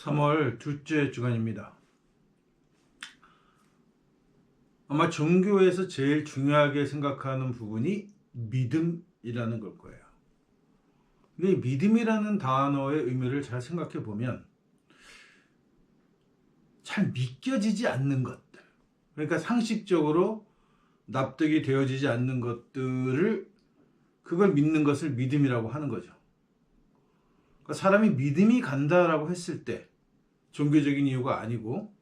3월 둘째 주간입니다. 아마 종교에서 제일 중요하게 생각하는 부분이 믿음이라는 걸 거예요. 근데 이 믿음이라는 단어의 의미를 잘 생각해 보면 잘 믿겨지지 않는 것들, 그러니까 상식적으로 납득이 되어지지 않는 것들을 그걸 믿는 것을 믿음이라고 하는 거죠. 그러니까 사람이 믿음이 간다라고 했을 때 종교적인 이유가 아니고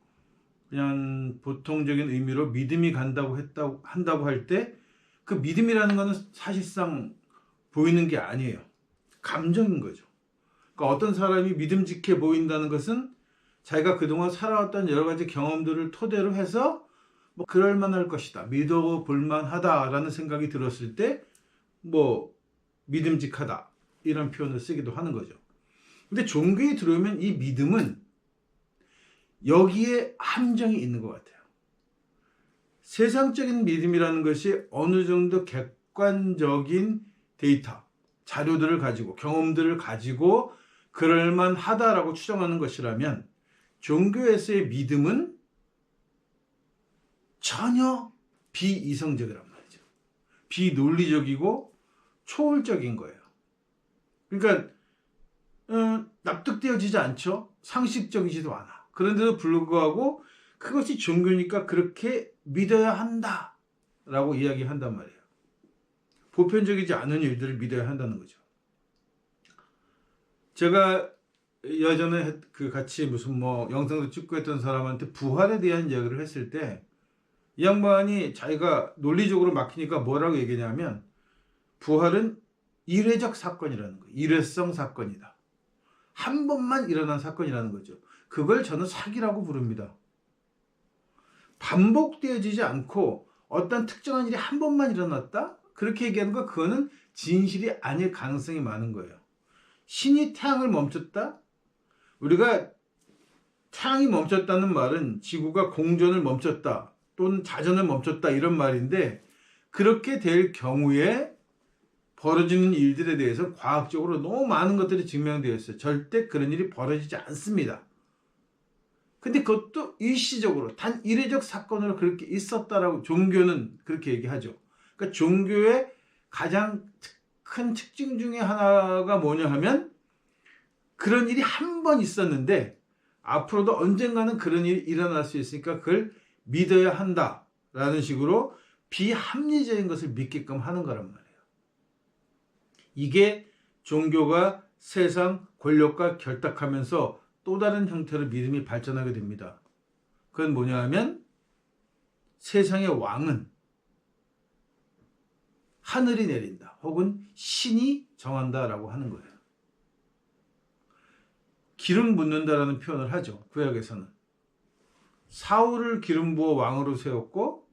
그냥 보통적인 의미로 믿음이 간다고 한다고 할 때 그 믿음이라는 것은 사실상 보이는 게 아니에요. 감정인 거죠. 그러니까 어떤 사람이 믿음직해 보인다는 것은 자기가 그동안 살아왔던 여러 가지 경험들을 토대로 해서 뭐 그럴 만할 것이다, 믿어볼 만하다라는 생각이 들었을 때 뭐 믿음직하다 이런 표현을 쓰기도 하는 거죠. 근데 종교에 들어오면 이 믿음은 여기에 함정이 있는 것 같아요. 세상적인 믿음이라는 것이 어느 정도 객관적인 데이터, 자료들을 가지고 경험들을 가지고 그럴만하다라고 추정하는 것이라면 종교에서의 믿음은 전혀 비이성적이란 말이죠. 비논리적이고 초월적인 거예요. 그러니까 납득되어지지 않죠. 상식적이지도 않아. 그런데도 불구하고 그것이 종교니까 그렇게 믿어야 한다라고 이야기한단 말이에요. 보편적이지 않은 일들을 믿어야 한다는 거죠. 제가 예전에 같이 무슨 뭐 영상도 찍고 했던 사람한테 부활에 대한 이야기를 했을 때 이 양반이 자기가 논리적으로 막히니까 뭐라고 얘기냐면 부활은 일회적 사건이라는 거예요. 일회성 사건이다. 한 번만 일어난 사건이라는 거죠. 그걸 저는 사기라고 부릅니다. 반복되어지지 않고 어떤 특정한 일이 한 번만 일어났다? 그렇게 얘기하는 거 그거는 진실이 아닐 가능성이 많은 거예요. 신이 태양을 멈췄다? 우리가 태양이 멈췄다는 말은 지구가 공전을 멈췄다 또는 자전을 멈췄다 이런 말인데 그렇게 될 경우에 벌어지는 일들에 대해서 과학적으로 너무 많은 것들이 증명되어 있어요. 절대 그런 일이 벌어지지 않습니다. 근데 그것도 일시적으로 단 일회적 사건으로 그렇게 있었다라고 종교는 그렇게 얘기하죠. 그러니까 종교의 가장 큰 특징 중에 하나가 뭐냐 하면 그런 일이 한 번 있었는데 앞으로도 언젠가는 그런 일이 일어날 수 있으니까 그걸 믿어야 한다라는 식으로 비합리적인 것을 믿게끔 하는 거란 말이에요. 이게 종교가 세상 권력과 결탁하면서 또 다른 형태로 믿음이 발전하게 됩니다. 그건 뭐냐 하면 세상의 왕은 하늘이 내린다 혹은 신이 정한다라고 하는 거예요. 기름 붓는다라는 표현을 하죠. 구약에서는. 사울을 기름 부어 왕으로 세웠고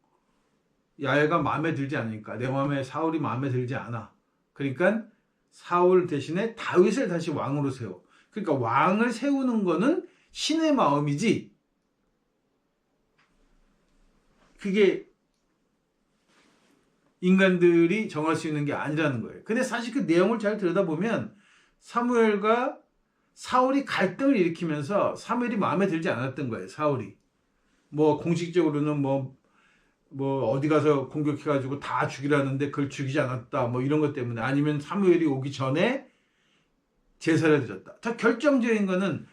야훼가 마음에 들지 않으니까 내 마음에 사울이 마음에 들지 않아. 그러니까 사울 대신에 다윗을 다시 왕으로 세워. 그러니까 왕을 세우는 거는 신의 마음이지 그게 인간들이 정할 수 있는 게 아니라는 거예요. 근데 사실 그 내용을 잘 들여다보면 사무엘과 사울이 갈등을 일으키면서 사무엘이 마음에 들지 않았던 거예요. 사울이. 뭐 공식적으로는 뭐 어디 가서 공격해가지고 다 죽이라는데 그걸 죽이지 않았다. 뭐 이런 것 때문에 아니면 사무엘이 오기 전에 제사를 드렸다. 더 결정적인 거는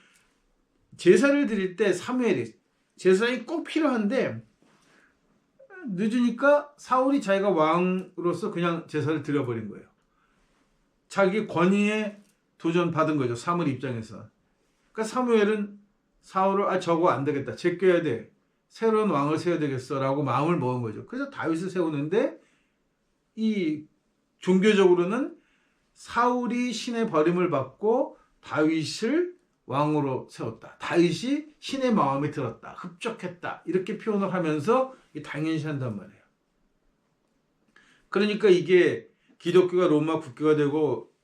제사를 드릴 때 사무엘이 제사장이 꼭 필요한데 늦으니까 사울이 자기가 왕으로서 그냥 제사를 드려버린 거예요. 자기 권위에 도전받은 거죠. 사무엘 입장에서. 그러니까 사무엘은 사울을 저거 안 되겠다. 제껴야 돼. 새로운 왕을 세워야 되겠어 라고 마음을 먹은 거죠. 그래서 다윗을 세우는데 이 종교적으로는 사울이 신의 버림을 받고 다윗을 왕으로 세웠다. 다윗이 신의 마음에 들었다. 흡족했다. 이렇게 표현을 하면서 당연시한단 말이에요. 그러니까 이게 기독교가 로마 국교가 되고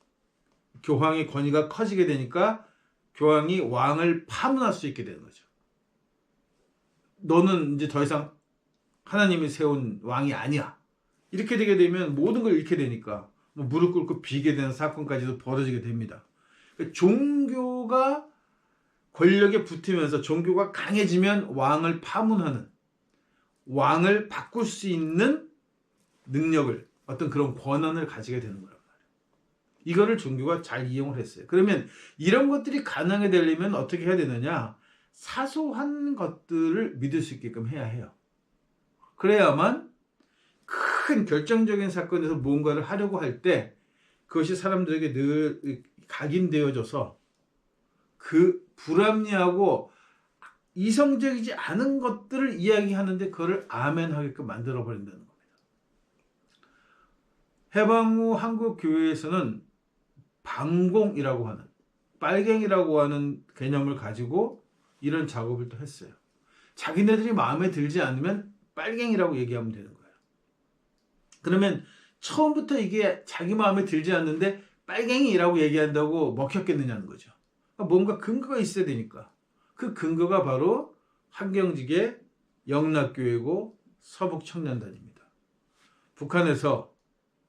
교황의 권위가 커지게 되니까 교황이 왕을 파문할 수 있게 되는 거죠. 너는 이제 더 이상 하나님이 세운 왕이 아니야. 이렇게 되게 되면 모든 걸 잃게 되니까 뭐 무릎 꿇고 비게 되는 사건까지도 벌어지게 됩니다. 그러니까 종교가 권력에 붙으면서 종교가 강해지면 왕을 파문하는, 왕을 바꿀 수 있는 능력을, 어떤 그런 권한을 가지게 되는 거란 말이에요. 이거를 종교가 잘 이용을 했어요. 그러면 이런 것들이 가능하게 되려면 어떻게 해야 되느냐? 사소한 것들을 믿을 수 있게끔 해야 해요. 그래야만 큰 결정적인 사건에서 무언가를 하려고 할 때 그것이 사람들에게 늘 각인되어져서 그 불합리하고 이성적이지 않은 것들을 이야기하는데 그거를 아멘하게끔 만들어버린다는 겁니다. 해방 후 한국 교회에서는 방공이라고 하는, 빨갱이라고 하는 개념을 가지고 이런 작업을 또 했어요. 자기네들이 마음에 들지 않으면 빨갱이라고 얘기하면 되는 거예요. 그러면 처음부터 이게 자기 마음에 들지 않는데 빨갱이라고 얘기한다고 먹혔겠느냐는 거죠. 뭔가 근거가 있어야 되니까. 그 근거가 바로 한경직의 영락교회고 서북청년단입니다. 북한에서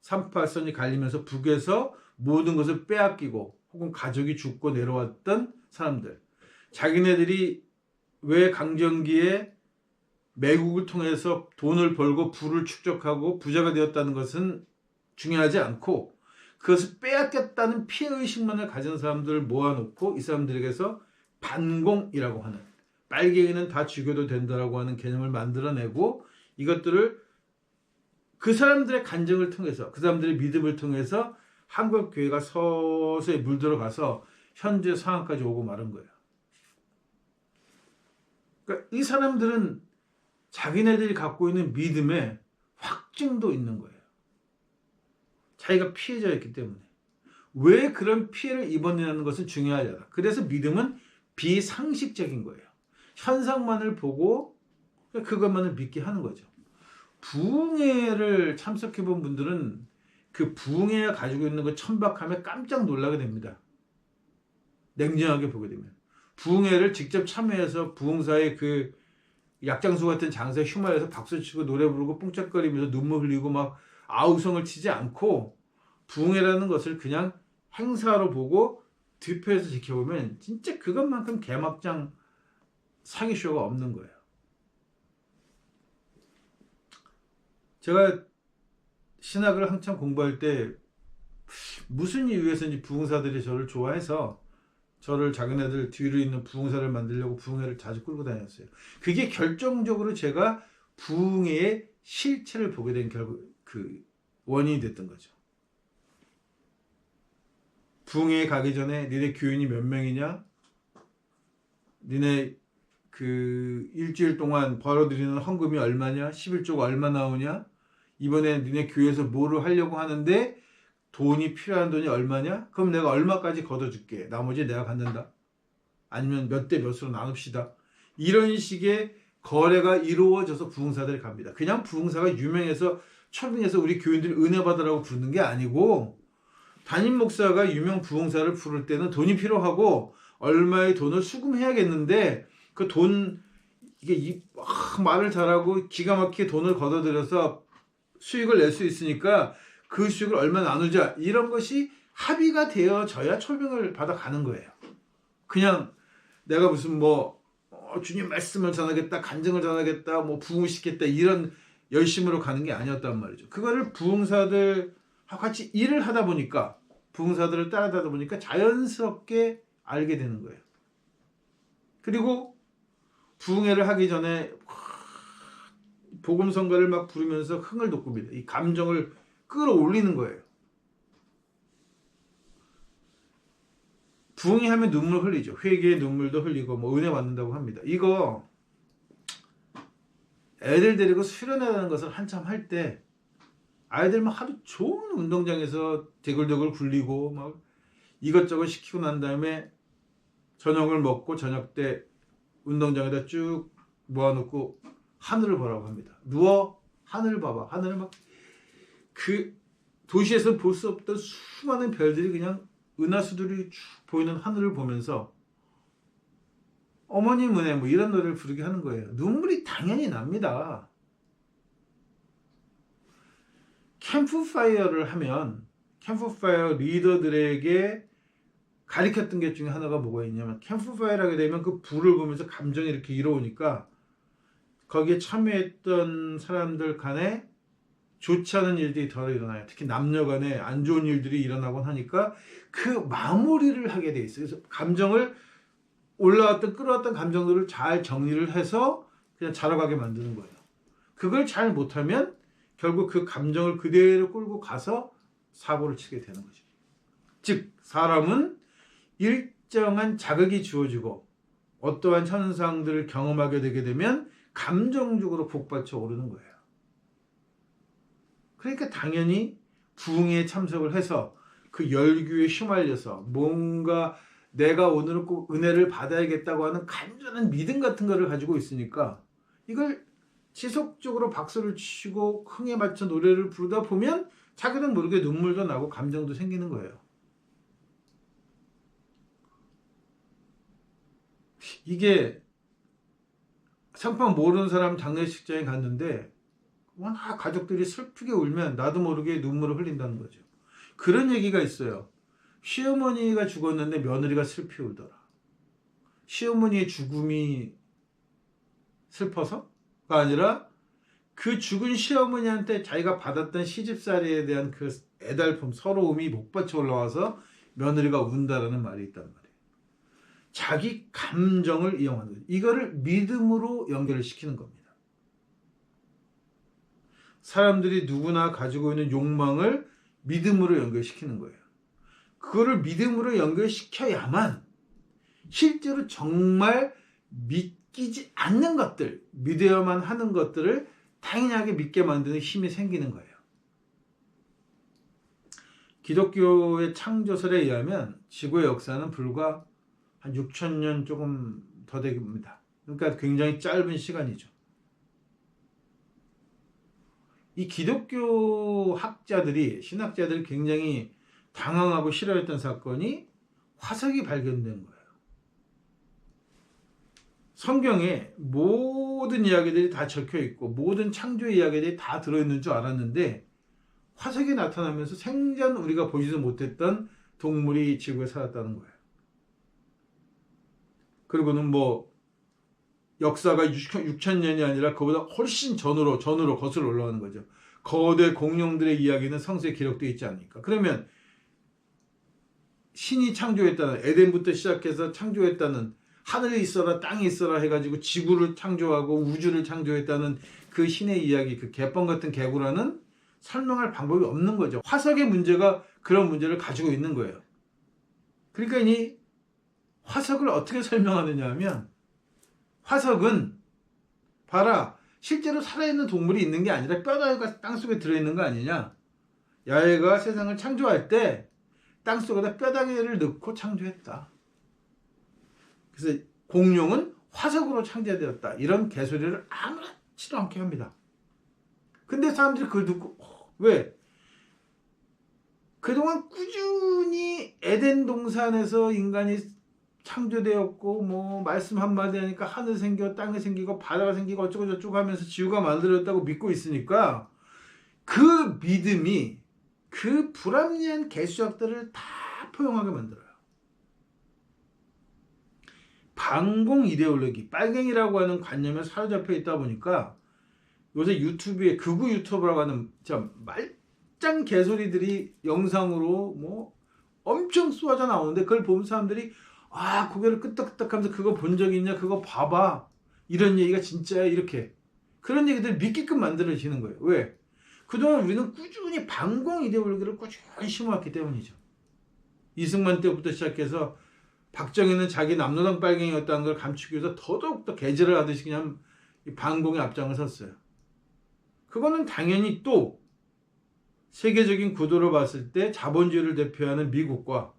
3.8선이 갈리면서 북에서 모든 것을 빼앗기고 혹은 가족이 죽고 내려왔던 사람들, 자기네들이 왜 강점기에 매국을 통해서 돈을 벌고 부를 축적하고 부자가 되었다는 것은 중요하지 않고 그것을 빼앗겼다는 피해의식만을 가진 사람들을 모아놓고 이 사람들에게서 반공이라고 하는, 빨갱이는 다 죽여도 된다라고 하는 개념을 만들어내고 이것들을 그 사람들의 간증을 통해서, 그 사람들의 믿음을 통해서 한국 교회가 서서히 물들어가서 현재 상황까지 오고 마른 거예요. 그러니까 이 사람들은 자기네들이 갖고 있는 믿음에 확증도 있는 거예요. 자기가 피해자였기 때문에. 왜 그런 피해를 입었냐는 것은 중요하지 않아. 그래서 믿음은 비상식적인 거예요. 현상만을 보고 그것만을 믿게 하는 거죠. 부흥회를 참석해 본 분들은 그 부흥회가 가지고 있는 그 천박함에 깜짝 놀라게 됩니다. 냉정하게 보게 되면. 부흥회를 직접 참여해서 부흥사의 그 약장수 같은 장사에 휘말려서 박수치고 노래 부르고 뽕짝거리면서 눈물 흘리고 막 아우성을 치지 않고 부흥회라는 것을 그냥 행사로 보고 뒤편에서 지켜보면 진짜 그것만큼 개막장 사기쇼가 없는 거예요. 제가 신학을 한참 공부할 때 무슨 이유에서인지 부흥사들이 저를 좋아해서 저를 자기네들 뒤로 있는 부흥사를 만들려고 부흥회를 자주 끌고 다녔어요. 그게 결정적으로 제가 부흥회의 실체를 보게 된 그 원인이 됐던 거죠. 부흥회에 가기 전에 니네 교인이 몇 명이냐? 니네 그 일주일 동안 벌어들이는 헌금이 얼마냐? 11조가 얼마 나오냐? 이번에 니네 교회에서 뭐를 하려고 하는데 돈이 필요한 돈이 얼마냐? 그럼 내가 얼마까지 걷어줄게. 나머지 내가 갖는다. 아니면 몇 대 몇으로 나눕시다. 이런 식의 거래가 이루어져서 부흥사들이 갑니다. 그냥 부흥사가 유명해서 초빙해서 우리 교인들이 은혜 받으라고 부르는 게 아니고, 담임 목사가 유명 부흥사를 부를 때는 돈이 필요하고 얼마의 돈을 수금해야겠는데 그 돈, 이게 말을 잘하고 기가 막히게 돈을 걷어들여서 수익을 낼 수 있으니까 그 수익을 얼마 나누자, 이런 것이 합의가 되어져야 초빙을 받아가는 거예요. 그냥 내가 무슨 주님 말씀을 전하겠다, 간증을 전하겠다, 부흥시켰다, 이런 열심으로 가는 게 아니었단 말이죠. 그거를 부흥사들하고 같이 일을 하다 보니까, 부흥사들을 따라가다 보니까 자연스럽게 알게 되는 거예요. 그리고 부흥회를 하기 전에 복음성가를 막 부르면서 흥을 돋굽니다. 이 감정을 끌어올리는 거예요. 부흥회 하면 눈물 흘리죠. 회개의 눈물도 흘리고 은혜 받는다고 합니다. 이거 애들 데리고 수련회라는 것을 한참 할 때 아이들만 하루 종일 운동장에서 대굴대굴 굴리고 막 이것저것 시키고 난 다음에 저녁을 먹고 저녁 때 운동장에다 쭉 모아놓고 하늘을 보라고 합니다. 누워 하늘을 봐봐. 하늘을 막 그 도시에서 볼 수 없던 수많은 별들이 그냥 은하수들이 쭉 보이는 하늘을 보면서 어머님 은혜 이런 노래를 부르게 하는 거예요. 눈물이 당연히 납니다. 캠프파이어를 하면 캠프파이어 리더들에게 가리켰던 게 중에 하나가 뭐가 있냐면 캠프파이어를 하게 되면 그 불을 보면서 감정이 이렇게 일어오니까 거기에 참여했던 사람들 간에 좋지 않은 일들이 덜 일어나요. 특히 남녀 간에 안 좋은 일들이 일어나곤 하니까 그 마무리를 하게 돼 있어요. 그래서 감정을 올라왔던 끌어왔던 감정들을 잘 정리를 해서 그냥 자러 가게 만드는 거예요. 그걸 잘 못하면 결국 그 감정을 그대로 끌고 가서 사고를 치게 되는 거죠. 즉 사람은 일정한 자극이 주어지고 어떠한 현상들을 경험하게 되게 되면 감정적으로 북받쳐 오르는 거예요. 그러니까 당연히 부흥에 참석을 해서 그 열기에 휘말려서 뭔가 내가 오늘은 꼭 은혜를 받아야겠다고 하는 간절한 믿음 같은 거를 가지고 있으니까 이걸 지속적으로 박수를 치고 흥에 맞춰 노래를 부르다 보면 자기도 모르게 눈물도 나고 감정도 생기는 거예요. 이게 상황 모르는 사람 장례식장에 갔는데 워낙 가족들이 슬프게 울면 나도 모르게 눈물을 흘린다는 거죠. 그런 얘기가 있어요. 시어머니가 죽었는데 며느리가 슬피 울더라. 시어머니의 죽음이 슬퍼서가 아니라 그 죽은 시어머니한테 자기가 받았던 시집살이에 대한 그 애달픔, 서러움이 목받쳐 올라와서 며느리가 운다라는 말이 있단 말이에요. 자기 감정을 이용하는 거죠. 이거를 믿음으로 연결을 시키는 겁니다. 사람들이 누구나 가지고 있는 욕망을 믿음으로 연결시키는 거예요. 그거를 믿음으로 연결시켜야만 실제로 정말 믿기지 않는 것들, 믿어야만 하는 것들을 당연하게 믿게 만드는 힘이 생기는 거예요. 기독교의 창조설에 의하면 지구의 역사는 불과 한 6,000년 조금 더 됩니다. 그러니까 굉장히 짧은 시간이죠. 이 기독교 학자들이, 신학자들이 굉장히 당황하고 싫어했던 사건이 화석이 발견된 거예요. 성경에 모든 이야기들이 다 적혀 있고 모든 창조의 이야기들이 다 들어있는 줄 알았는데 화석이 나타나면서 생전 우리가 보지도 못했던 동물이 지구에 살았다는 거예요. 그리고는 뭐 역사가 6,000년이 아니라 그보다 훨씬 전으로 거슬러 올라가는 거죠. 거대 공룡들의 이야기는 성서에 기록되어 있지 않습니까? 그러면 신이 창조했다는, 에덴부터 시작해서 창조했다는, 하늘이 있어라 땅이 있어라 해가지고 지구를 창조하고 우주를 창조했다는 그 신의 이야기, 그 개뻥 같은 개구라는 설명할 방법이 없는 거죠. 화석의 문제가 그런 문제를 가지고 있는 거예요. 그러니까 이 화석을 어떻게 설명하느냐 하면, 화석은 봐라, 실제로 살아있는 동물이 있는 게 아니라 뼈다귀가 땅속에 들어있는 거 아니냐. 야훼가 세상을 창조할 때 땅속에다 뼈다귀를 넣고 창조했다. 그래서 공룡은 화석으로 창조되었다. 이런 개소리를 아무렇지도 않게 합니다. 근데 사람들이 그걸 듣고 왜? 그동안 꾸준히 에덴 동산에서 인간이 창조되었고 뭐 말씀 한마디 하니까 하늘 생겨 땅이 생기고 바다가 생기고 어쩌고 저쩌고 하면서 지구가 만들어졌다고 믿고 있으니까 그 믿음이 그 불합리한 개수작들을 다 포용하게 만들어요. 반공 이데올로기, 빨갱이라고 하는 관념에 사로잡혀 있다 보니까 요새 유튜브에 극우 유튜버라고 하는 말짱 개소리들이 영상으로 뭐 엄청 쏟아져 나오는데 그걸 보면 사람들이 고개를 끄덕끄덕 하면서 그거 본 적 있냐? 그거 봐봐. 이런 얘기가 진짜야? 이렇게. 그런 얘기들 믿게끔 만들어지는 거예요. 왜? 그동안 우리는 꾸준히 반공 이데올로기를 꾸준히 심어왔기 때문이죠. 이승만 때부터 시작해서 박정희는 자기 남로당 빨갱이였다는 걸 감추기 위해서 더더욱더 개질을 하듯이 그냥 반공의 앞장을 섰어요. 그거는 당연히 또 세계적인 구도로 봤을 때 자본주의를 대표하는 미국과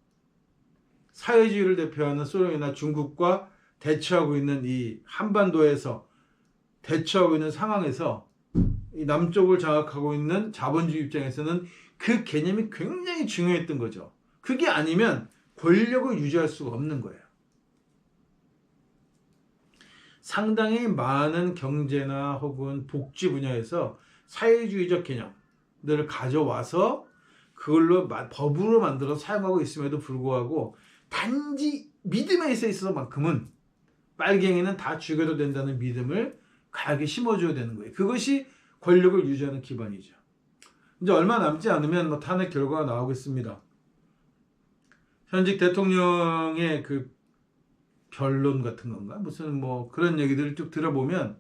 사회주의를 대표하는 소련이나 중국과 대처하고 있는 이 한반도에서 대처하고 있는 상황에서 이 남쪽을 장악하고 있는 자본주의 입장에서는 그 개념이 굉장히 중요했던 거죠. 그게 아니면 권력을 유지할 수가 없는 거예요. 상당히 많은 경제나 혹은 복지 분야에서 사회주의적 개념들을 가져와서 그걸로 법으로 만들어 사용하고 있음에도 불구하고 단지 믿음에 있어서만큼은 빨갱이는 다 죽여도 된다는 믿음을 가게 심어줘야 되는 거예요. 그것이 권력을 유지하는 기반이죠. 이제 얼마 남지 않으면 뭐 탄핵 결과가 나오겠습니다. 현직 대통령의 그 변론 같은 건가? 무슨 뭐 그런 얘기들을 쭉 들어보면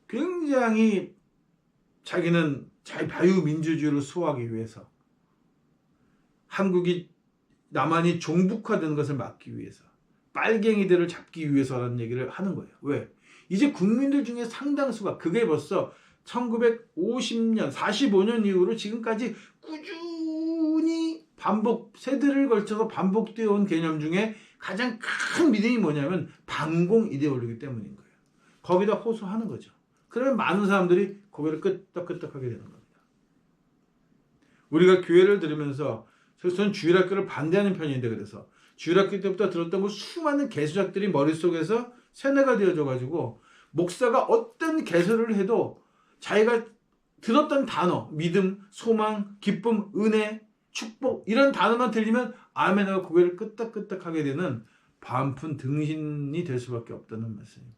굉장히 자기는 자유민주주의를 수호하기 위해서 한국이 남한이 종북화되는 것을 막기 위해서 빨갱이들을 잡기 위해서라는 얘기를 하는 거예요. 왜? 이제 국민들 중에 상당수가 그게 벌써 1950년, 45년 이후로 지금까지 꾸준히 세대를 걸쳐서 반복되어 온 개념 중에 가장 큰 믿음이 뭐냐면 반공 이데올로기 때문인 거예요. 거기다 호소하는 거죠. 그러면 많은 사람들이 고개를 끄덕끄덕하게 되는 겁니다. 우리가 교회를 들으면서 저는 주일학교를 반대하는 편인데 그래서 주일학교 때부터 들었던 그 수많은 개수작들이 머릿속에서 세뇌가 되어져 가지고 목사가 어떤 개설을 해도 자기가 들었던 단어 믿음, 소망, 기쁨, 은혜, 축복 이런 단어만 들리면 아멘 하고 고개를 끄덕끄덕하게 되는 반푼 등신이 될 수밖에 없다는 말씀입니다.